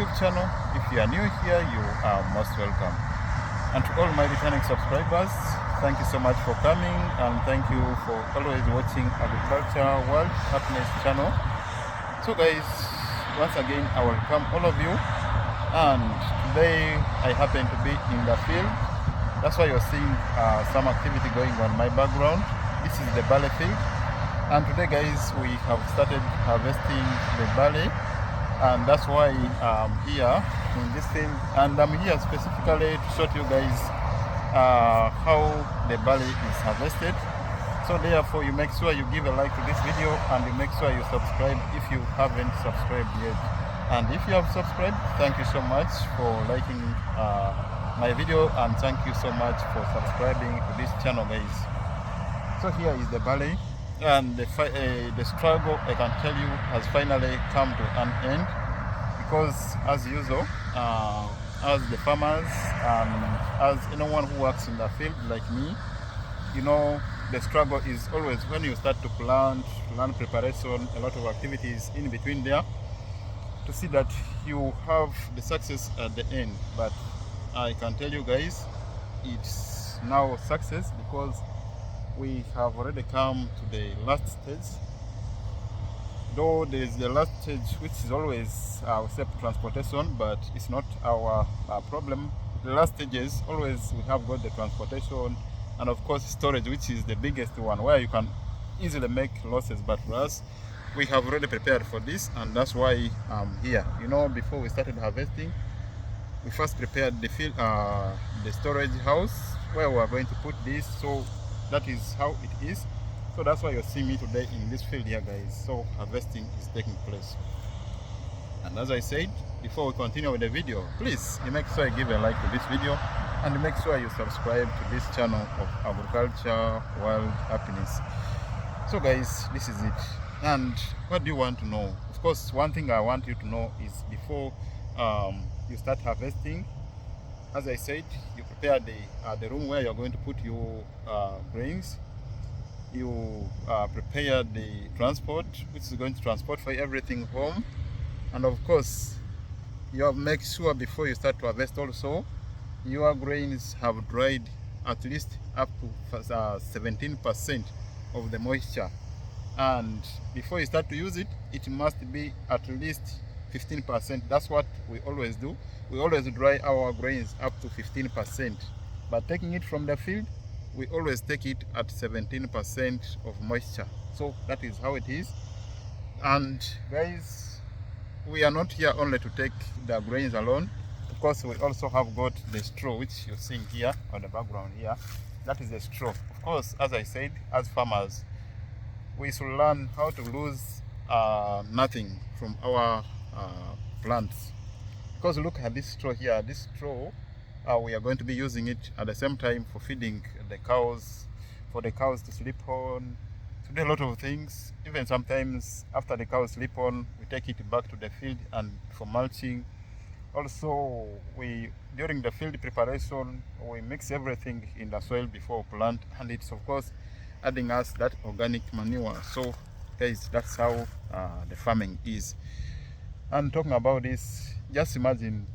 YouTube channel. If you are new here, you are most welcome. And to all my returning subscribers, thank you so much for coming, and thank you for always watching Agriculture World Happiness channel. So guys, once again I welcome all of you, and today I happen to be in the field. That's why you're seeing some activity going on my background. This is the barley field, and today guys we have started harvesting the barley, and that's why I'm here in this field, and I'm here specifically to show you guys how the barley is harvested. So therefore you make sure you give a like to this video, and you make sure you subscribe if you haven't subscribed yet. And if you have subscribed, thank you so much for liking my video, and thank you so much for subscribing to this channel guys. So here is the barley, and the struggle, I can tell you, has finally come to an end, because as usual, as the farmers and as anyone who works in the field like me, you know, the struggle is always when you start to plant, land preparation, a lot of activities in between there, to see that you have the success at the end. But I can tell you guys, it's now success, because we have already come to the last stage. Though there is the last stage, which is always our transportation, but it's not our problem. The last stages, always we have got the transportation, and of course storage, which is the biggest one, where you can easily make losses. But for us, we have already prepared for this, and that's why I'm here. You know, before we started harvesting, we first prepared the field, the storage house where we are going to put this. So that is how it is. So that's why you see me today in this field here guys. So harvesting is taking place, and as I said, before we continue with the video, please you make sure you give a like to this video, and you make sure you subscribe to this channel of Agriculture World Happiness. So guys, this is it. And what do you want to know? Of course, one thing I want you to know is, before you start harvesting, as I said, you prepare the room where you're going to put your grains. You prepare the transport, which is going to transport for everything home. And of course, you have make sure before you start to harvest also, your grains have dried at least up to 17% of the moisture. And before you start to use it, it must be at least 15%. That's what we always do. We always dry our grains up to 15%, but taking it from the field, we always take it at 17% of moisture. So that is how it is. And guys, we are not here only to take the grains alone. Of course, we also have got the straw, which you're seeing here on the background here. That is the straw. Of course, as I said, as farmers, we should learn how to lose nothing from our plants. Because look at this straw here. This straw, we are going to be using it at the same time for feeding the cows, for the cows to sleep on, to do a lot of things. Even sometimes after the cows sleep on, we take it back to the field and for mulching. Also, during the field preparation, we mix everything in the soil before we plant, and it's of course adding us that organic manure. So guys, that's how the farming is. And talking about this, just imagine,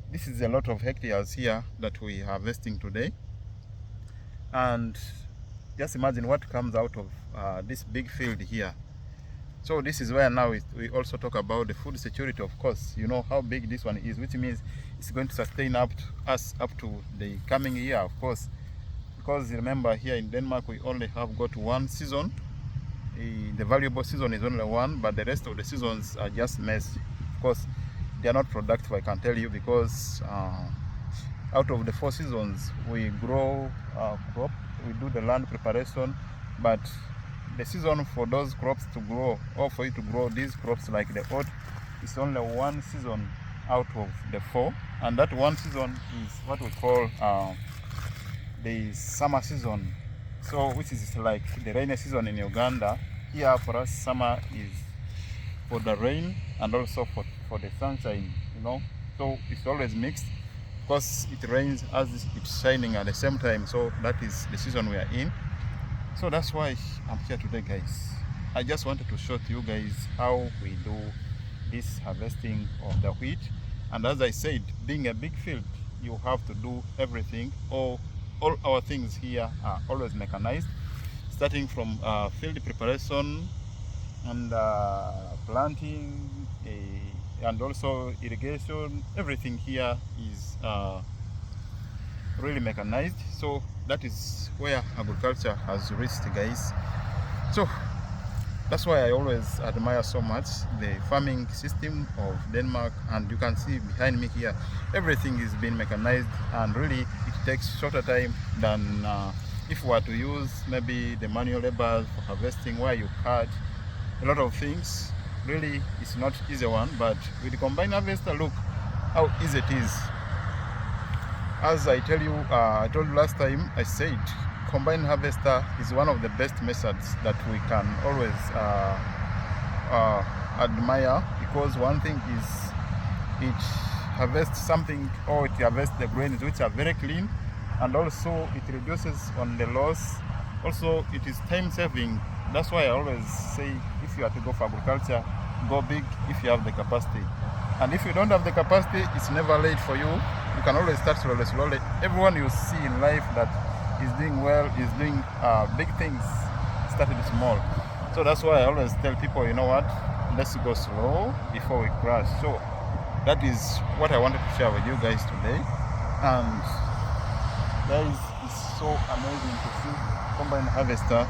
this is a lot of hectares here that we are harvesting today, and just imagine what comes out of this big field here. So this is where now we also talk about the food security. Of course, you know how big this one is, which means it's going to sustain us up to the coming year, of course. Because remember, here in Denmark we only have got one season. The valuable season is only one, but the rest of the seasons are just mess. Of course, they are not productive, I can tell you, because out of the 4 seasons we grow crop, we do the land preparation, but the season for those crops to grow, or for you to grow these crops like the oat, is only one season out of the 4, and that one season is what we call the summer season. So which is like the rainy season in Uganda. Here for us, summer is for the rain and also for the sunshine, you know. So it's always mixed, because it rains as it's shining at the same time. So that is the season we are in. So that's why I'm here today guys. I just wanted to show to you guys how we do this harvesting of the wheat. And as I said, being a big field, you have to do everything. All our things here are always mechanized, starting from field preparation and planting and also irrigation. Everything here is really mechanized. So that is where agriculture has reached, guys. So that's why I always admire so much the farming system of Denmark. And you can see behind me here, everything is being mechanized, and really it takes shorter time than if we were to use maybe the manual labor for harvesting, where you cut a lot of things. Really, it's not easy one, but with the combine harvester, look how easy it is. As I told you last time, I said combine harvester is one of the best methods that we can always admire, because one thing is it harvests something, or it harvests the grains which are very clean, and also it reduces on the loss. Also, it is time saving. That's why I always say, if you are to go for agriculture, go big if you have the capacity. And if you don't have the capacity, it's never late for you. You can always start slowly, slowly. Everyone you see in life that is doing well, is doing big things, started small. So that's why I always tell people, you know what, let's go slow before we crash. So that is what I wanted to share with you guys today. And guys, it's so amazing to see combine harvester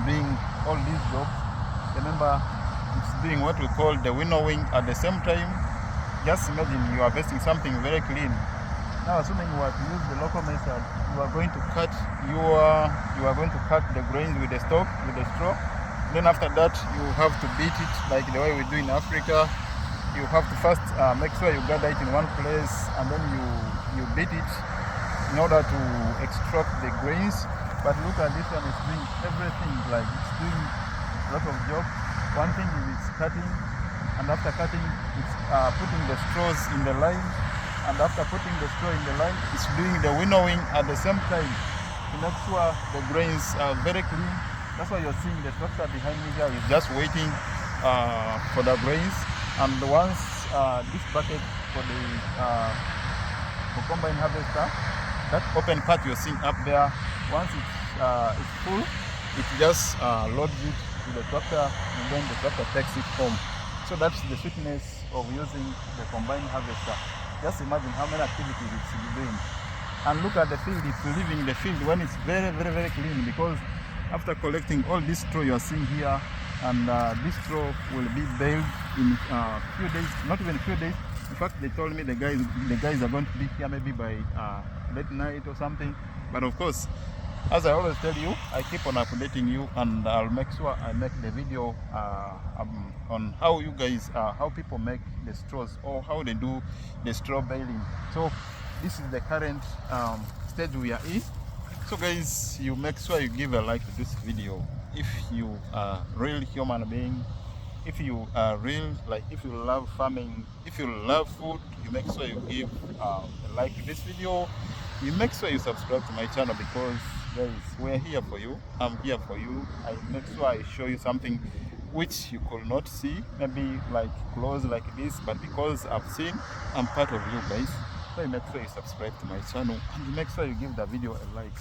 doing all these jobs. Remember, it's doing what we call the winnowing at the same time. Just imagine you are harvesting something very clean. Now, assuming you are to use the local method, you are going to cut the grains with the stalk, with the straw. Then after that, you have to beat it like the way we do in Africa. You have to first make sure you gather it in one place, and then you beat it in order to extract the grains. But look at this one, it's doing everything, like it's doing a lot of job. One thing is it's cutting, and after cutting, it's putting the straws in the line. And after putting the straw in the line, it's doing the winnowing at the same time to make sure the grains are very clean. That's why you're seeing the tractor behind me here is just waiting for the grains. And once this bucket for the combine harvester, that open part you're seeing up there, once it's full, it just loads it to the tractor, and then the tractor takes it home. So that's the sweetness of using the combine harvester. Just imagine how many activities it's doing. And look at the field, it's leaving the field when it's very, very, very clean, because after collecting all this straw you are seeing here, and this straw will be baled in a few days, not even a few days. In fact, they told me the guys are going to be here maybe by late night or something. But of course, as I always tell you, I keep on updating you, and I'll make sure I make the video on how you guys, how people make the straws, or how they do the straw baling. So this is the current stage we are in. So guys, you make sure you give a like to this video. If you are real human being, if you are real, like if you love farming, if you love food, you make sure you give a like to this video. You make sure you subscribe to my channel, because guys, we're here for you. I'm here for you. I make sure I show you something which you could not see, maybe like close like this, but because I've seen, I'm part of you guys. So you make sure you subscribe to my channel, and you make sure you give the video a like,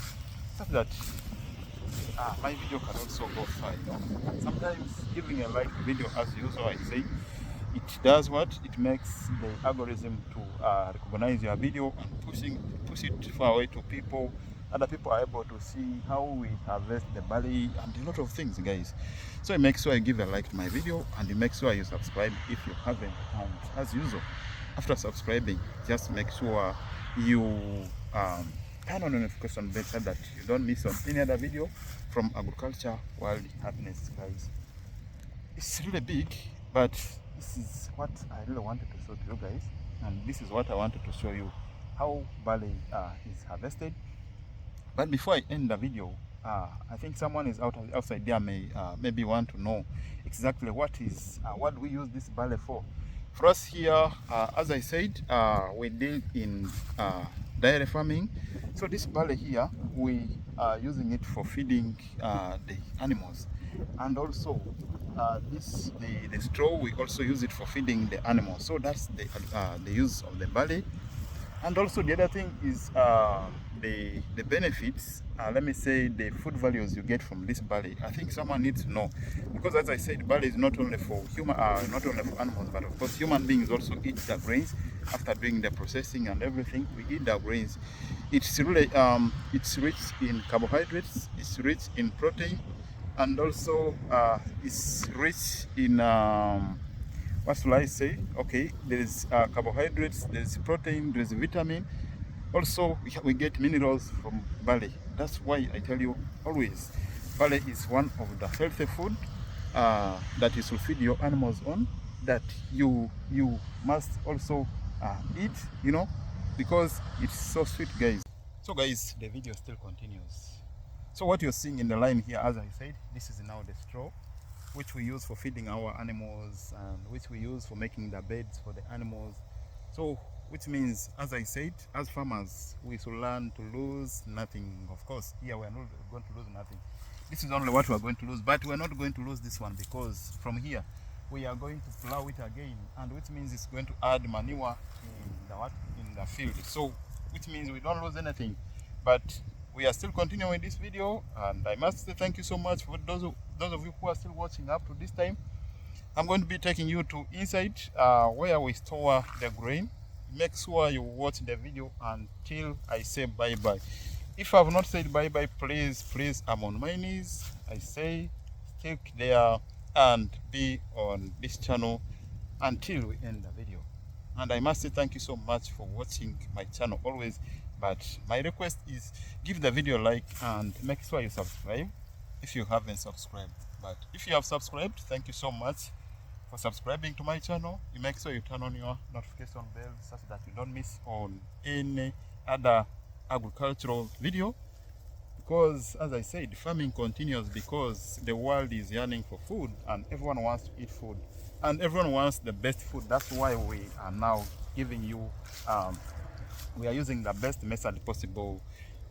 so that my video can also go far, you know. Sometimes giving a like video, as usual I say, it does what? It makes the algorithm to recognize your video and push it far away to people. Other people are able to see how we harvest the barley and a lot of things, guys. So you make sure you give a like to my video, and you make sure you subscribe if you haven't. And as usual, after subscribing, just make sure you turn on the notification bell so that you don't miss on any other video from Agriculture World Happiness, guys. It's really big, but this is what I really wanted to show to you guys, and this is what I wanted to show you, how barley is harvested. But before I end the video, I think someone is outside there maybe want to know exactly what do we use this barley for. For us here, as I said, we deal in dairy farming. So this barley here, we are using it for feeding the animals, and also the straw, we also use it for feeding the animals. So that's the use of the barley. And also the other thing is the benefits, let me say the food values you get from this barley. I think someone needs to know, because as I said, barley is not only for not only for animals, but of course human beings also eat the grains after doing the processing and everything. We eat the grains. It's really it's rich in carbohydrates, it's rich in protein, and also it's rich in what should I say? Okay, there is carbohydrates, there is protein, there is vitamin. Also, we get minerals from barley. That's why I tell you always, barley is one of the healthy food that you should feed your animals on. That you must also eat, you know, because it's so sweet, guys. So, guys, the video still continues. So, what you're seeing in the line here, as I said, this is now the straw, which we use for feeding our animals and which we use for making the beds for the animals. So which means, as I said, as farmers we should learn to lose nothing. Of course, here we are not going to lose nothing. This is only what we are going to lose, but we are not going to lose this one, because from here we are going to plow it again, and which means it's going to add manure in the field. So which means we don't lose anything. But we are still continuing this video, and I must say thank you so much for those of you who are still watching up to this time. I'm going to be taking you to inside where we store the grain. Make sure you watch the video until I say bye bye. If I have not said bye bye, please, I'm on my knees. I say stick there and be on this channel until we end the video. And I must say thank you so much for watching my channel always. But my request is give the video a like and make sure you subscribe if you haven't subscribed. But if you have subscribed, thank you so much for subscribing to my channel. You make sure you turn on your notification bell such that you don't miss on any other agricultural video, because as I said, farming continues because the world is yearning for food and everyone wants to eat food and everyone wants the best food. That's why we are now giving you we are using the best method possible.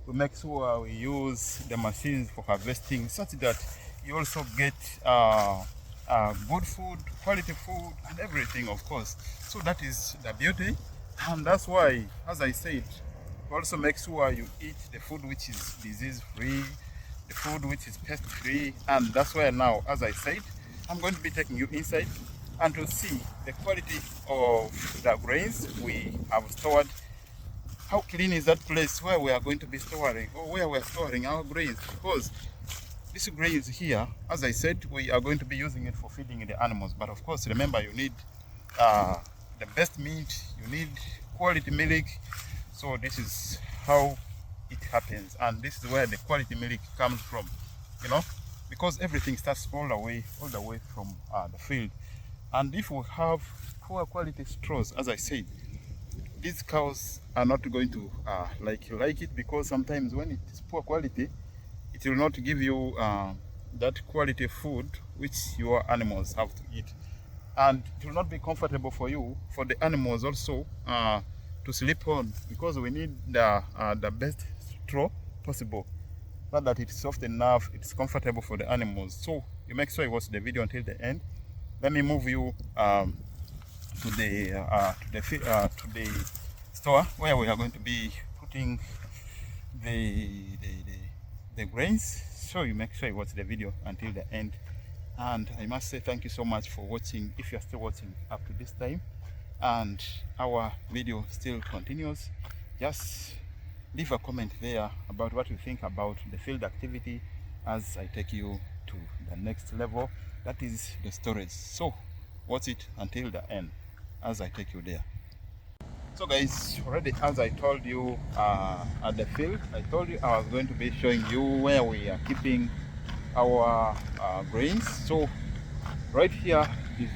We make sure we use the machines for harvesting such that you also get good food, quality food, and everything, of course. So that is the beauty, and that's why, as I said, also make sure you eat the food which is disease free, the food which is pest free. And that's why now, as I said, I'm going to be taking you inside and to see the quality of the grains we have stored. How clean is that place where we are going to be storing, or where we are storing our grains? Because this grains here, as I said, we are going to be using it for feeding the animals. But of course, remember, you need the best meat, you need quality milk. So this is how it happens, and this is where the quality milk comes from, you know, because everything starts all the way from the field. And if we have poor quality straws, as I said, these cows are not going to like it, because sometimes when it is poor quality, it will not give you that quality food which your animals have to eat, and it will not be comfortable for you, for the animals also to sleep on, because we need the best straw possible, so that it's soft enough, it's comfortable for the animals. So you make sure you watch the video until the end. Let me move you to the store where we are going to be putting the grains. So you make sure you watch the video until the end. And I must say thank you so much for watching, if you are still watching up to this time, and our video still continues. Just leave a comment there about what you think about the field activity as I take you to the next level, that is the storage. So watch it until the end as I take you there. So guys, already as I told you at the field, I told you I was going to be showing you where we are keeping our grains. So right here is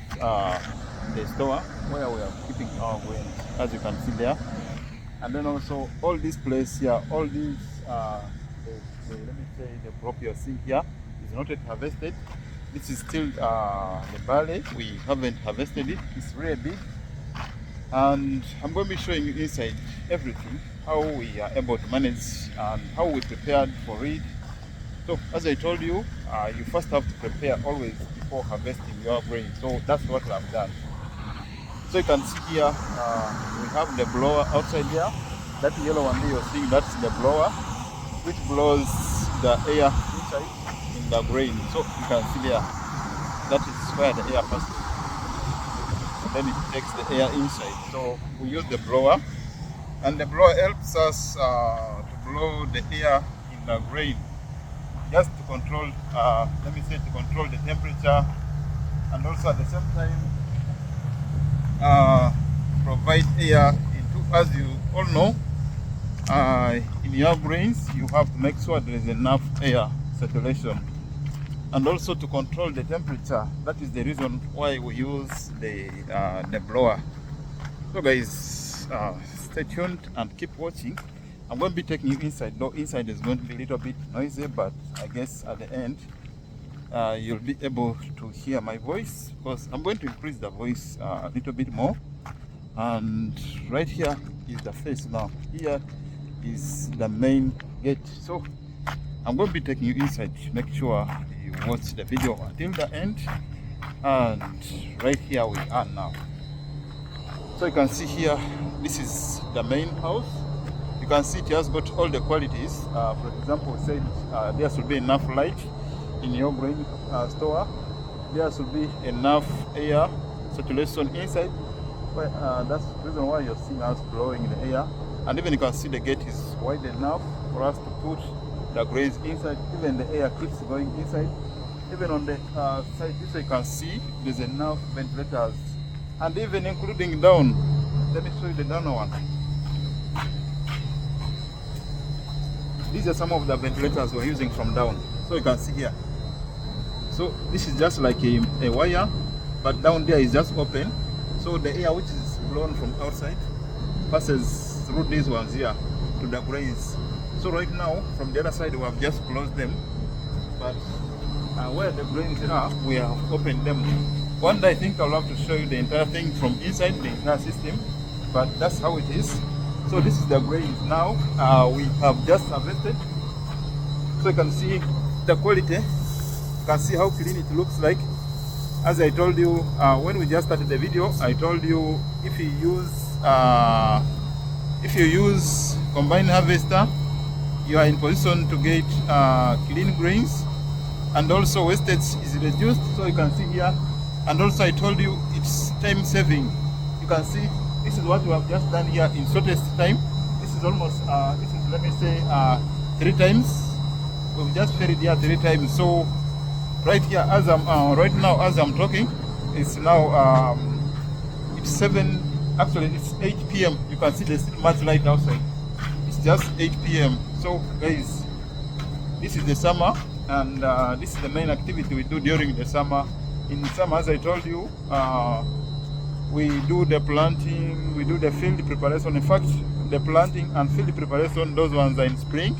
the store where we are keeping our grains, as you can see there. And then also all this place here, all these let me say the crop you're seeing here is not yet harvested. This is still the barley. We haven't harvested it. It's really big. And I'm going to be showing you inside everything, how we are able to manage and how we prepared for it. So as I told you, you first have to prepare always before harvesting your grain. So that's what we have done. So you can see here, we have the blower outside here. That yellow one there you're seeing, that's the blower, which blows the air inside in the grain. So you can see there, that is where the air passes. And then it takes the air inside. So we use the blower, and the blower helps us to blow the air in the grain, just to control, to control the temperature, and also at the same time provide air into, as you all know, in your grains you have to make sure there is enough air circulation, and also to control the temperature. That is the reason why we use the blower. So guys, stay tuned and keep watching. I'm going to be taking you inside, though inside is going to be a little bit noisy, but I guess at the end you'll be able to hear my voice, because I'm going to increase the voice a little bit more. And right here is the face now. Here is the main gate. So I'm going to be taking you inside. Make sure you watch the video until the end. And right here we are now. So you can see here, this is the main house. You can see it has got all the qualities. For example, we said there should be enough light in your grain store. There should be enough air circulation inside. That's the reason why you're seeing us blowing the air. And even you can see the gate is wide enough for us to put the grains inside. Even the air keeps going inside. Even on the side, this you can see there's enough ventilators, and even including down. Let me show you the down one. These are some of the ventilators we're using from down. So you can see here. So this is just like a wire, but down there is just open. So the air which is blown from outside passes through these ones here to the grains. So right now, from the other side, we have just closed them, but where the grains are, we have opened them. One day I think I'll have to show you the entire thing from inside the entire system, but that's how it is. So this is the grains now. We have just harvested. So you can see the quality. You can see how clean it looks like. As I told you when we just started the video, I told you if you use combine harvester, you are in position to get clean grains, and also wastage is reduced. So you can see here, and also I told you it's time saving. You can see this is what we have just done here in shortest time. This is almost this is, let me say, 3 times. We've just ferried here 3 times. So right here, as I'm right now, as I'm talking, it's now it's 7. Actually, it's 8 p.m. You can see there's still much light outside. It's just 8 p.m. So guys, this is the summer, and this is the main activity we do during the summer. In summer, as I told you, we do the planting, we do the field preparation. In fact, the planting and field preparation, those ones are in spring.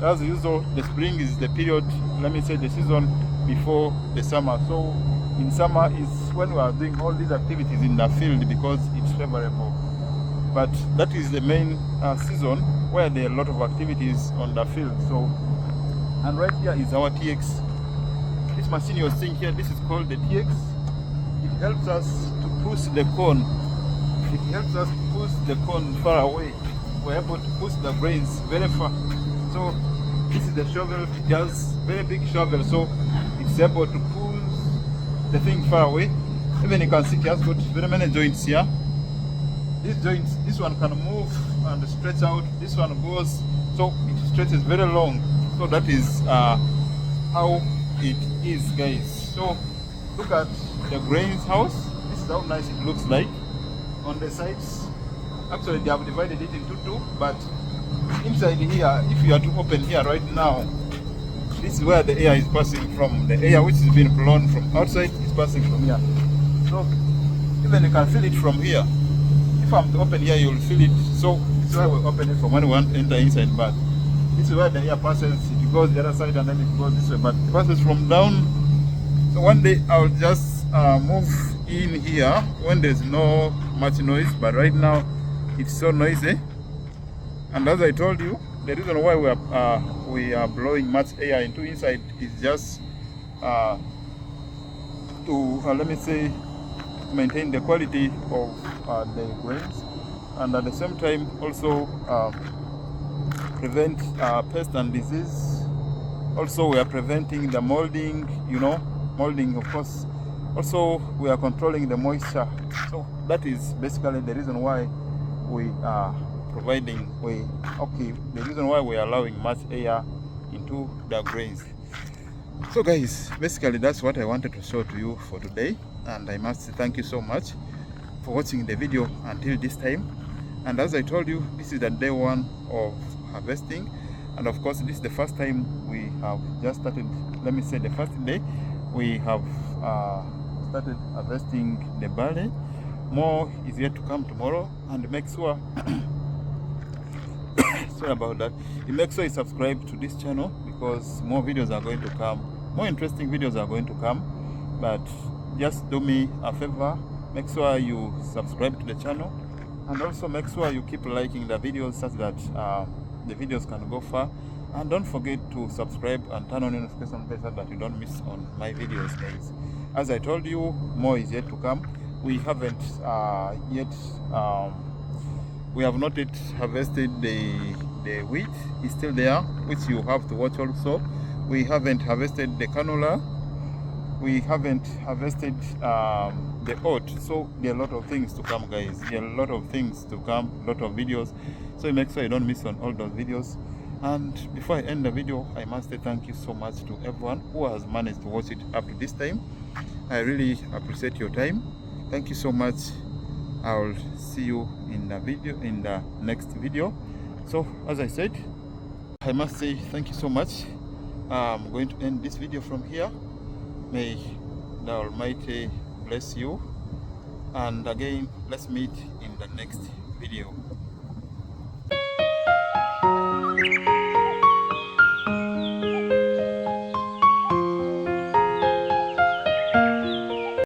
As usual, the spring is the period, let me say, the season before the summer. So in summer is when we are doing all these activities in the field, because it's favorable. But that is the main season where there are a lot of activities on the field. So, and right here is our TX. This machine you're seeing here, this is called the TX. It helps us to push the cone. It helps us to push the cone far away. We're able to push the grains very far. So this is the shovel. It has very big shovel, so it's able to pull the thing far away. Even you can see it has got very many joints here. These joints, this one can move and stretch out. This one goes, so it stretches very long. So that is how it is, guys. So look at the grains house. This is how nice it looks like on the sides. Actually, they have divided it into 2, but inside here, if you are to open here right now, this is where the air is passing from. The air which is being blown from outside is passing from here. So even you can feel it from here. If I'm to open here, you'll feel it. So this is why we open it from when we want to enter inside, but this is where the air passes. It goes the other side and then it goes this way, but it passes from down. So one day I'll just move in here when there's no much noise, but right now it's so noisy. And as I told you, the reason why we are blowing much air into inside is just to let me say, maintain the quality of the grains, and at the same time also prevent pest and disease. Also, we are preventing the molding, molding, of course. Also, we are controlling the moisture. So that is basically the reason why we are providing, the reason why we are allowing much air into the grains. So guys, basically that's what I wanted to show to you for today, and I must thank you so much for watching the video until this time. And as I told you, this is the day one of harvesting, and of course this is the first time we have just started. Let me say the first day we have started harvesting the barley. More is yet to come tomorrow, and make sure sorry about that, you make sure you subscribe to this channel, because more videos are going to come, more interesting videos are going to come. But just do me a favor, make sure you subscribe to the channel, and also make sure you keep liking the videos such that the videos can go far. And don't forget to subscribe and turn on the notification bell so that you don't miss on my videos, guys. As I told you, more is yet to come. We haven't we have not yet harvested the wheat. It's still there, which you have to watch also. We haven't harvested the canola. We haven't harvested the oat. So there are a lot of things to come, guys. There are a lot of things to come, a lot of videos. So make sure you don't miss on all those videos. And before I end the video, I must say thank you so much to everyone who has managed to watch it up to this time. I really appreciate your time. Thank you so much. I'll see you in the next video. So as I said, I must say thank you so much. I'm going to end this video from here. May the Almighty bless you, and again let's meet in the next video.